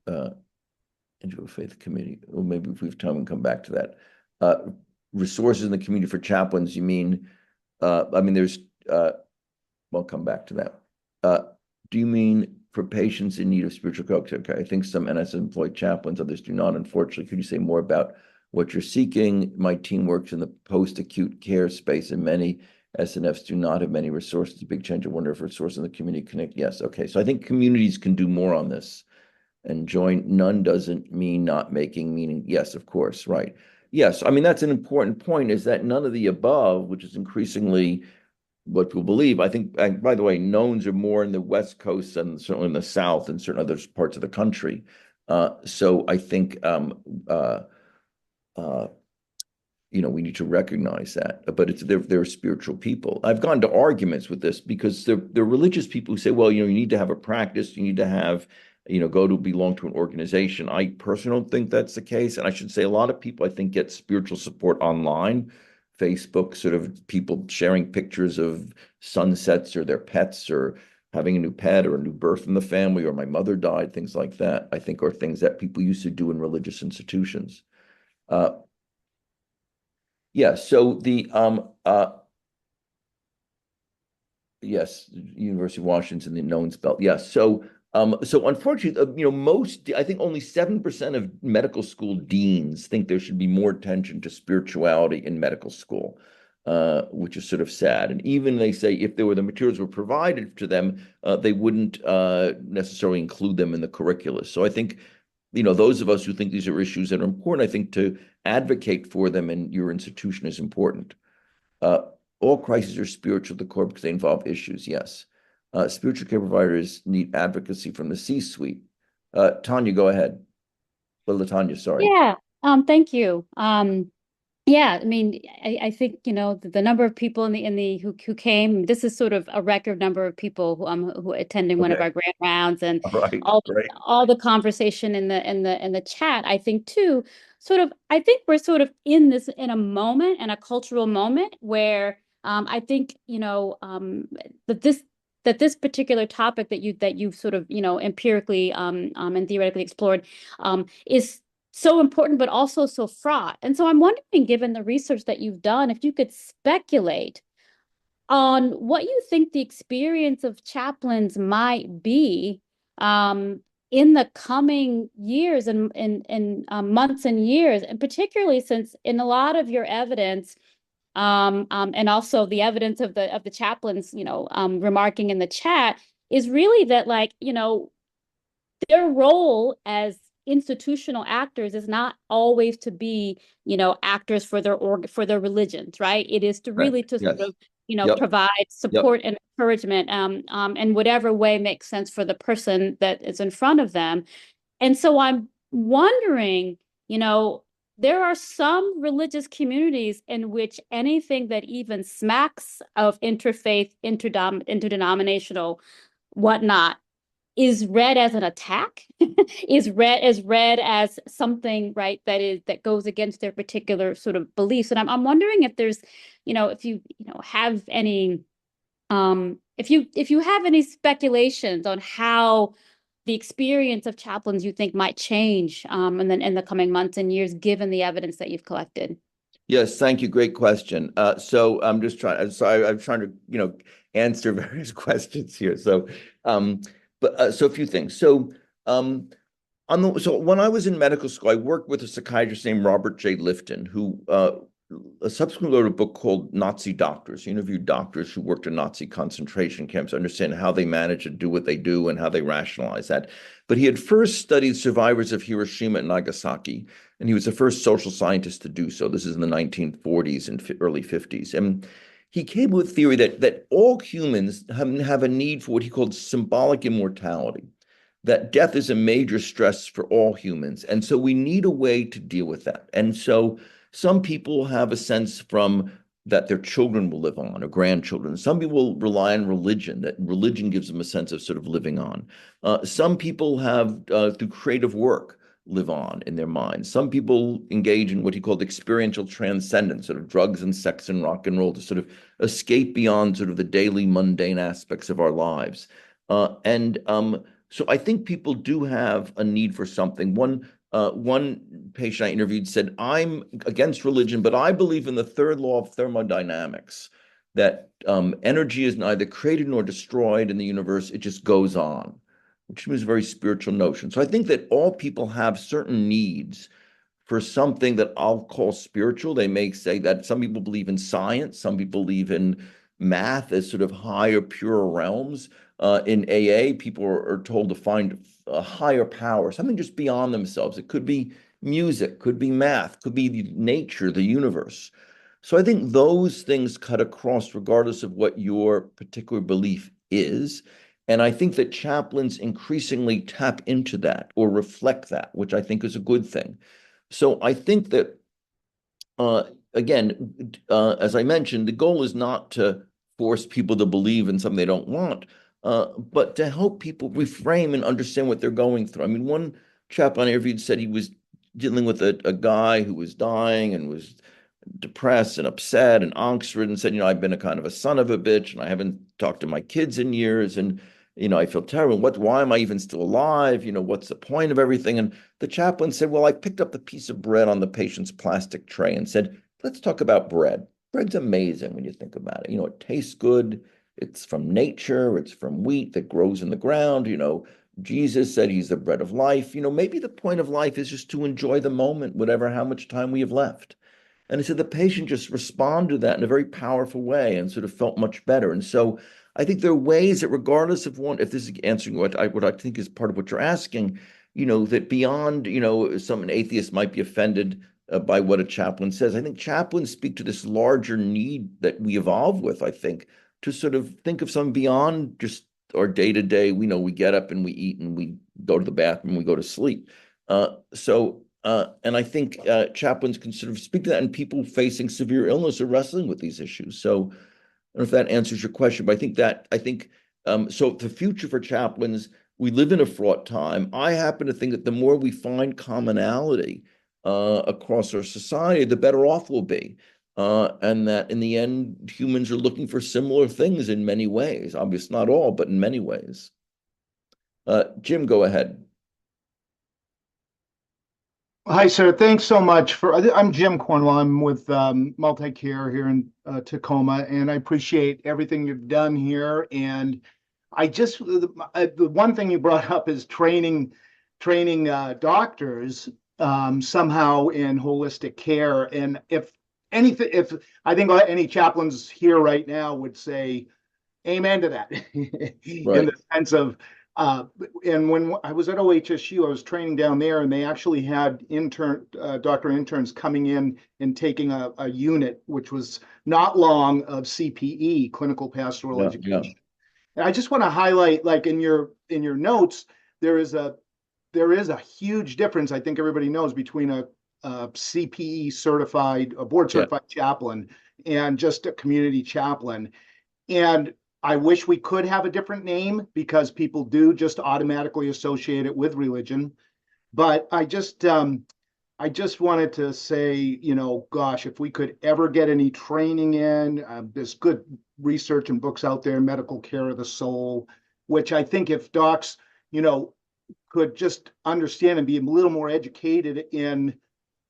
into a faith community. Or maybe if we have time, we can come back to that. Resources in the community for chaplains, you mean, I mean, there's, I'll come back to that. Do you mean for patients in need of spiritual coach? Okay, I think some NS employ chaplains, others do not, unfortunately. Could you say more about what you're seeking? My team works in the post-acute care space, and many SNFs do not have many resources. Big change. I wonder if resources in the community connect. Yes, okay. So I think communities can do more on this. And join, none doesn't mean not making meaning. Yes, of course, right. Yes, I mean, that's an important point, is that none of the above, which is increasingly what people believe. I think, and by the way, knowns are more in the West Coast and certainly in the South and certain other parts of the country. So I think, we need to recognize that, but they're spiritual people. I've gone to arguments with this because they're religious people who say, well, you need to have a practice, you need to have, go to belong to an organization. I personally don't think that's the case. And I should say a lot of people, I think, get spiritual support online, Facebook, sort of people sharing pictures of sunsets or their pets or having a new pet or a new birth in the family or my mother died, things like that, I think are things that people used to do in religious institutions. Yeah, so the yes, University of Washington, the Knowns Belt. Yes. So unfortunately, most, I think only 7% of medical school deans think there should be more attention to spirituality in medical school, which is sort of sad. And even they say if there were the materials were provided to them, they wouldn't necessarily include them in the curricula. So I think, those of us who think these are issues that are important, I think to advocate for them in your institution is important. Uh, all crises are spiritual at the core because they involve issues, yes. Spiritual care providers need advocacy from the C-suite. Tanya, go ahead. Well, Tanya, sorry. Yeah, thank you. Yeah, I mean, I think, the number of people in the who came, this is sort of a record number of people who attending one of Okay. our grand rounds, and All right. all Great. all the conversation in the chat, I think too, I think we're sort of in a moment and a cultural moment where I think, that this particular topic that you've sort of, empirically and theoretically explored is so important, but also so fraught. And so I'm wondering, given the research that you've done, if you could speculate on what you think the experience of chaplains might be in the coming years and months and years, and particularly since in a lot of your evidence, and also the evidence of the chaplains, remarking in the chat, is really that, like, their role as institutional actors is not always to be, actors for their religions, right? It is to really Correct. to sort Yes. of, Yep. provide Yep. support and encouragement, in whatever way makes sense for the person that is in front of them. And so I'm wondering, you know, there are some religious communities in which anything that even smacks of interfaith, interdenominational, whatnot, is read as an attack, is read as something, right, that goes against their particular sort of beliefs. And I'm wondering if there's, if you, have any, if you have any speculations on how the experience of chaplains you think might change, and then in the coming months and years, given the evidence that you've collected. Yes, thank you. Great question. So I'm trying to, answer various questions here. So a few things. So when I was in medical school, I worked with a psychiatrist named Robert J. Lifton, who subsequently wrote a book called Nazi Doctors. He interviewed doctors who worked in Nazi concentration camps to understand how they managed to do what they do and how they rationalize that. But he had first studied survivors of Hiroshima and Nagasaki, and he was the first social scientist to do so. This is in the 1940s and early 50s. And he came with a theory that all humans have a need for what he called symbolic immortality, that death is a major stress for all humans. And so we need a way to deal with that. And so some people have a sense from that their children will live on or grandchildren. Some people rely on religion, that religion gives them a sense of sort of living on. Some people have, through creative work, live on in their minds. Some people engage in what he called experiential transcendence, sort of drugs and sex and rock and roll to sort of escape beyond sort of the daily mundane aspects of our lives. So I think people do have a need for something. One patient I interviewed said, "I'm against religion, but I believe in the third law of thermodynamics, that energy is neither created nor destroyed in the universe; it just goes on," which was a very spiritual notion. So I think that all people have certain needs for something that I'll call spiritual. They may say that some people believe in science, some people believe in math as sort of higher, purer realms. In AA, people are told to find a higher power, something just beyond themselves. It could be music, could be math, could be nature, the universe. So I think those things cut across regardless of what your particular belief is. And I think that chaplains increasingly tap into that or reflect that, which I think is a good thing. So I think that, again, as I mentioned, the goal is not to force people to believe in something they don't want, but to help people reframe and understand what they're going through. I mean, one chaplain I interviewed said he was dealing with a guy who was dying and was depressed and upset and angst-ridden, said, I've been a kind of a son of a bitch and I haven't talked to my kids in years. And, I feel terrible. Why am I even still alive? What's the point of everything? And the chaplain said, well, I picked up the piece of bread on the patient's plastic tray and said, let's talk about bread. Bread's amazing when you think about it. It tastes good. It's from nature. It's from wheat that grows in the ground. Jesus said he's the bread of life. Maybe the point of life is just to enjoy the moment, whatever, how much time we have left. And he said the patient just responded to that in a very powerful way and sort of felt much better. And so I think there are ways that regardless of if this is answering what I think is part of what you're asking, that beyond, some atheist might be offended by what a chaplain says. I think chaplains speak to this larger need that we evolve with, I think, to sort of think of something beyond just our day to day. We get up and we eat and we go to the bathroom, we go to sleep. And I think chaplains can sort of speak to that, and people facing severe illness are wrestling with these issues. So I don't know if that answers your question, but I think so. The future for chaplains, we live in a fraught time. I happen to think that the more we find commonality across our society, the better off we'll be. And that in the end, humans are looking for similar things in many ways. Obviously, not all, but in many ways. Jim, go ahead. Hi, sir. Thanks so much I'm Jim Cornwell. I'm with Multicare here in Tacoma, and I appreciate everything you've done here. And the one thing you brought up is training doctors somehow in holistic care. And if I think any chaplains here right now would say amen to that in Right. the sense of and when I was at OHSU, I was training down there, and they actually had doctor interns coming in and taking a unit, which was not long, of CPE, clinical pastoral Yeah. Yeah. education. And I just want to highlight, like in your notes, there is a huge difference. I think everybody knows between a CPE certified, a board Yeah. certified chaplain, and just a community chaplain. And I wish we could have a different name because people do just automatically associate it with religion. But I just wanted to say, gosh, if we could ever get any training in, there's good research and books out there, Medical Care of the Soul, which I think if docs, could just understand and be a little more educated in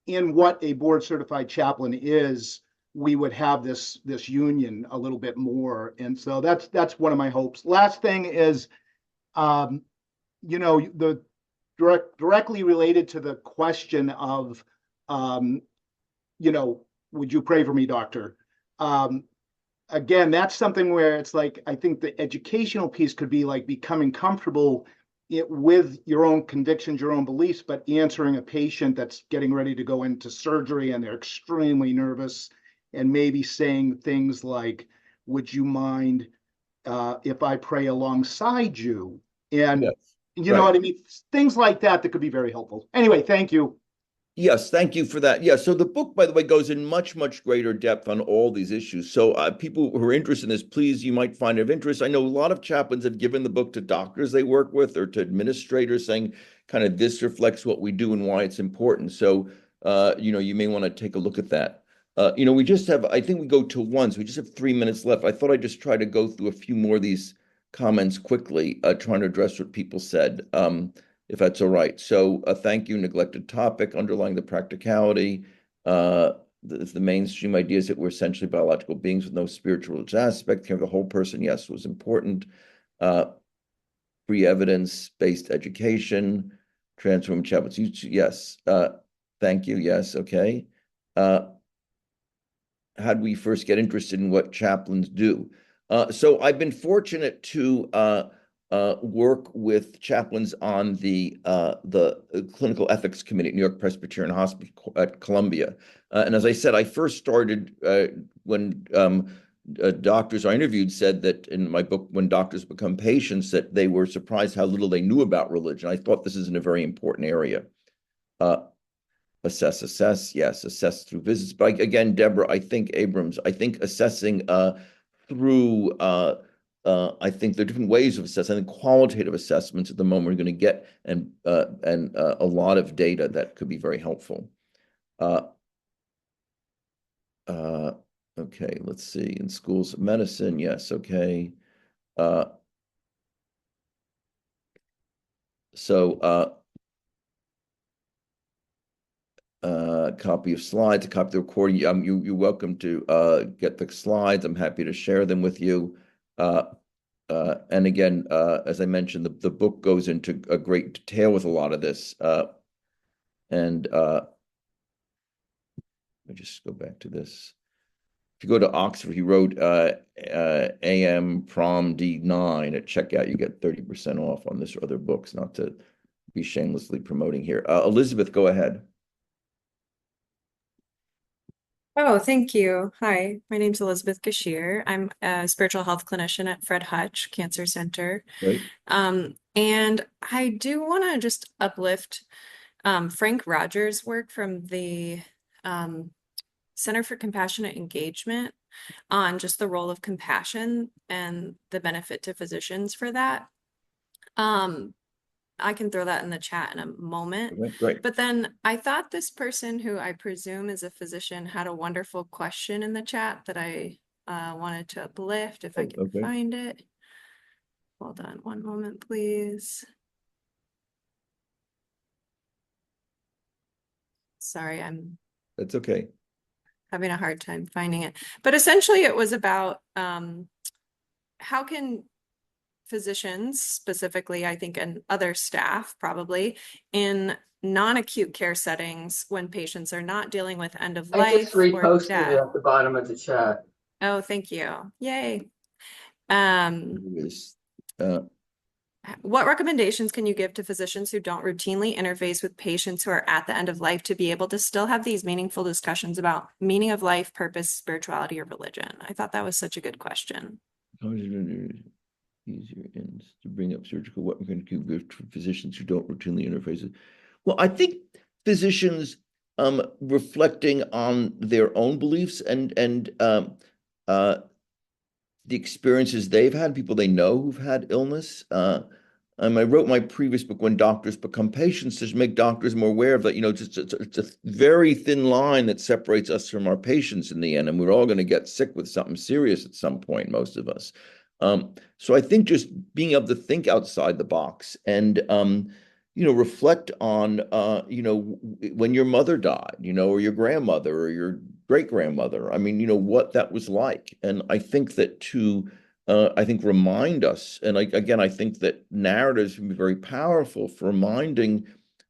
what a board certified chaplain is, we would have this union a little bit more. And so that's one of my hopes. Last thing is, the directly related to the question of, would you pray for me, doctor? Again, that's something where it's like, I think the educational piece could be like becoming comfortable with your own convictions, your own beliefs, but answering a patient that's getting ready to go into surgery and they're extremely nervous, and maybe saying things like, would you mind if I pray alongside you? And Yes. you know Right. what I mean? Things like that could be very helpful. Anyway, thank you. Yes, thank you for that. Yeah, so the book, by the way, goes in much, much greater depth on all these issues. So people who are interested in this, please, you might find it of interest. I know a lot of chaplains have given the book to doctors they work with or to administrators, saying kind of this reflects what we do and why it's important. So, you may want to take a look at that. We just have, I think we go to one, so we just have 3 minutes left. I thought I'd just try to go through a few more of these comments quickly, trying to address what people said. If that's all right. So thank you, neglected topic, underlying the practicality. The mainstream ideas that we're essentially biological beings with no spiritual aspect, care of the whole person, yes, was important. Free evidence-based education, transform chaplains, yes. Thank you, yes, okay. How do we first get interested in what chaplains do? So I've been fortunate to work with chaplains on the clinical ethics committee at New York Presbyterian Hospital at Columbia. And as I said, I first started when doctors I interviewed said that in my book, when doctors become patients, that they were surprised how little they knew about religion. I thought this is in a very important area. Assess, yes, assess through visits. But again, Deborah, I think assessing through I think there are different ways of assessing. I think qualitative assessments at the moment are going to get and a lot of data that could be very helpful. Okay, let's see. In schools of medicine, yes, okay. So copy of slides, a copy of the recording. You're welcome to get the slides. I'm happy to share them with you. And again, as I mentioned, the book goes into a great detail with a lot of this. And let me just go back to this. If you go to Oxford, he wrote AM Prom D9 at checkout, you get 30% off on this or other books, not to be shamelessly promoting here. Elizabeth, go ahead. Oh, thank you. Hi, my name's Elizabeth Gashir. I'm a spiritual health clinician at Fred Hutch Cancer Center. Right. And I do want to just uplift Frank Rogers' work from the Center for Compassionate Engagement on just the role of compassion and the benefit to physicians for that. I can throw that in the chat in a moment. Great. But then I thought this person, who I presume is a physician, had a wonderful question in the chat that I wanted to uplift if I can find it. Hold on one moment, please. Sorry, That's okay. Having a hard time finding it. But essentially it was about how can physicians specifically, I think, and other staff probably in non-acute care settings when patients are not dealing with end of life. I just reposted it at the bottom of the chat. Oh, thank you. Yay. What recommendations can you give to physicians who don't routinely interface with patients who are at the end of life to be able to still have these meaningful discussions about meaning of life, purpose, spirituality, or religion? I thought that was such a good question. Easier ends to bring up surgical, what we're going to give to physicians who don't routinely interface it. Well, I think physicians reflecting on their own beliefs and the experiences they've had, people they know who've had illness. I wrote my previous book, When Doctors Become Patients, to make doctors more aware of that. You know, it's a very thin line that separates us from our patients in the end, and we're all going to get sick with something serious at some point, most of us. So I think just being able to think outside the box and, you know, reflect on, you know, when your mother died, you know, or your grandmother or your great-grandmother, I mean, you know, what that was like. And I think that I think remind us, and again, I think that narratives can be very powerful for reminding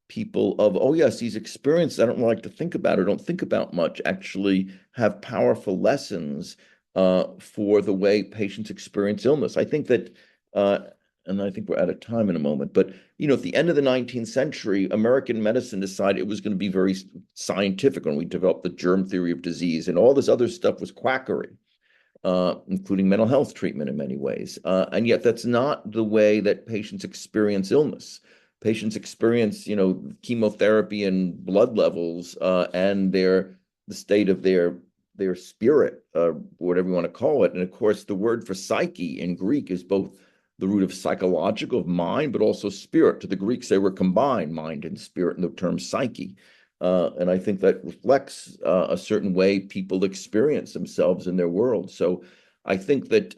people of, oh yes, these experiences I don't like to think about or don't think about much actually have powerful lessons for the way patients experience illness. I think that, and I think we're out of time in a moment, but you know, at the end of the 19th century, American medicine decided it was going to be very scientific when we developed the germ theory of disease, and all this other stuff was quackery, including mental health treatment in many ways. And yet that's not the way that patients experience illness. Patients experience, you know, chemotherapy and blood levels and the state of their spirit, whatever you want to call it. And of course, the word for psyche in Greek is both the root of psychological, of mind, but also spirit. To the Greeks, they were combined, mind and spirit, in the term psyche. And I think that reflects a certain way people experience themselves in their world. So I think that,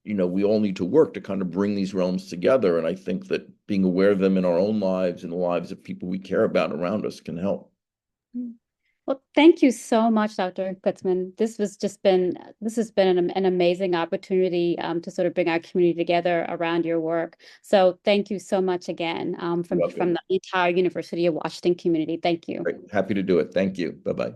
you know, we all need to work to kind of bring these realms together. And I think that being aware of them in our own lives and the lives of people we care about around us can help. Well, thank you so much, Dr. Klitzman. This has been an amazing opportunity to sort of bring our community together around your work. So thank you so much again from the entire University of Washington community. Thank you. Great. Happy to do it. Thank you. Bye-bye.